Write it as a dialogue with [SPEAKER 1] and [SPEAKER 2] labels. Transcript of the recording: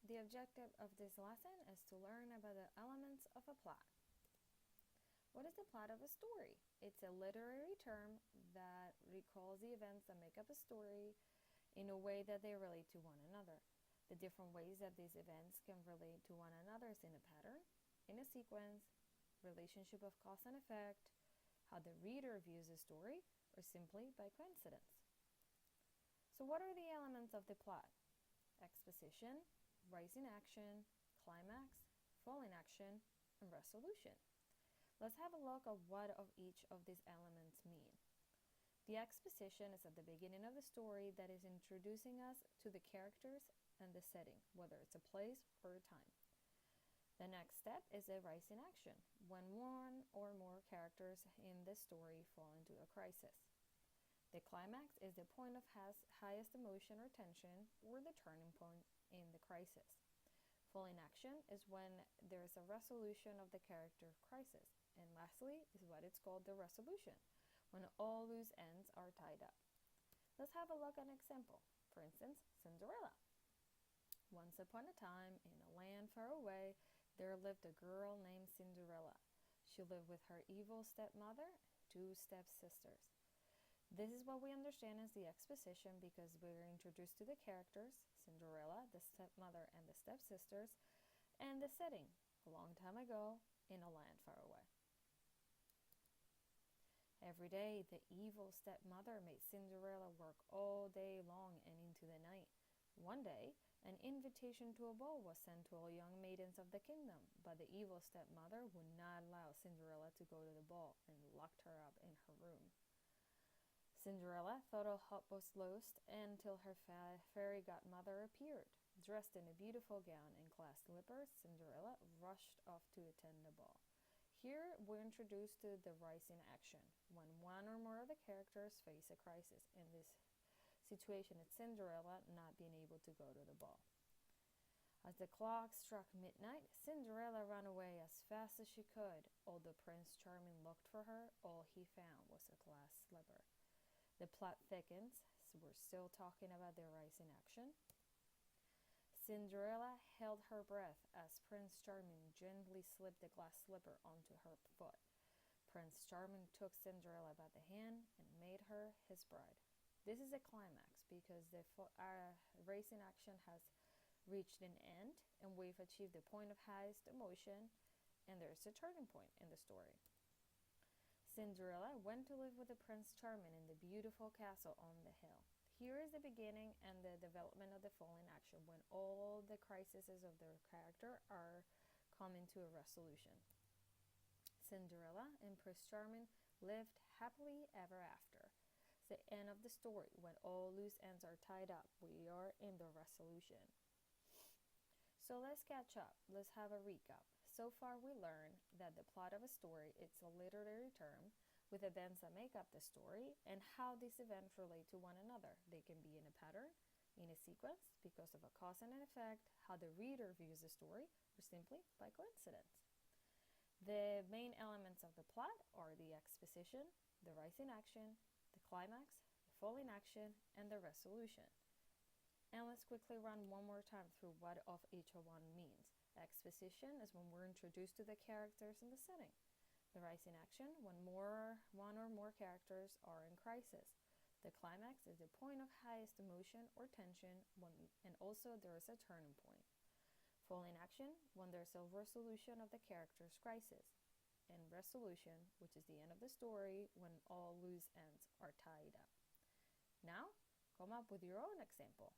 [SPEAKER 1] The objective of this lesson is to learn about the elements of a plot. What is the plot of a story? It's a literary term that recalls the events that make up a story in a way that they relate to one another. The different ways that these events can relate to one another is in a pattern, in a sequence, relationship of cause and effect, how the reader views the story, or simply by coincidence. So what are the elements of the plot? Exposition, rising action, climax, falling action, and resolution. Let's have a look at what of each of these elements mean. The exposition is at the beginning of the story that is introducing us to the characters and the setting, whether it's a place or a time. The next step is a rising action, when one or more characters in the story fall into a crisis. The climax is the point of highest emotion or tension, or the turning point in the crisis. Falling action is when there is a resolution of the character crisis. And lastly is what it's called the resolution, when all loose ends are tied up. Let's have a look at an example. For instance, Cinderella. Once upon a time, in a land far away, there lived a girl named Cinderella. She lived with her evil stepmother and two stepsisters. This is what we understand as the exposition because we're introduced to the characters, Cinderella, the stepmother, and the stepsisters, and the setting, a long time ago, in a land far away. Every day, the evil stepmother made Cinderella work all day long and into the night. One day, an invitation to a ball was sent to all young maidens of the kingdom, but the evil stepmother would not allow Cinderella to go to the ball and locked her up in her room. Cinderella thought all hope was lost until her fairy godmother appeared. Dressed in a beautiful gown and glass slippers, Cinderella rushed off to attend the ball. Here we're introduced to the rising action, when one or more of the characters face a crisis. In this situation, it's Cinderella not being able to go to the ball. As the clock struck midnight, Cinderella ran away as fast as she could. Although Prince Charming looked for her, all he found was a glass slipper. The plot thickens, so we're still talking about the rising action. Cinderella held her breath as Prince Charming gently slipped the glass slipper onto her foot. Prince Charming took Cinderella by the hand and made her his bride. This is a climax because the rising action has reached an end and we've achieved the point of highest emotion, and there's a turning point in the story. Cinderella went to live with the Prince Charming in the beautiful castle on the hill. Here is the beginning and the development of the falling action, when all the crises of their character are coming to a resolution. Cinderella and Prince Charming lived happily ever after. It's the end of the story. When all loose ends are tied up, we are in the resolution. So let's catch up. Let's have a recap. So far we learned that the plot of a story is a literary term with events that make up the story and how these events relate to one another. They can be in a pattern, in a sequence, because of a cause and an effect, how the reader views the story, or simply by coincidence. The main elements of the plot are the exposition, the rising action, the climax, the falling action, and the resolution. And let's quickly run one more time through what of each one means. Exposition is when we're introduced to the characters and the setting. The rising action, when one or more characters are in crisis. The climax is the point of highest emotion or tension, and also there is a turning point. Falling action, when there's a resolution of the character's crisis. And resolution, which is the end of the story, when all loose ends are tied up. Now, come up with your own example.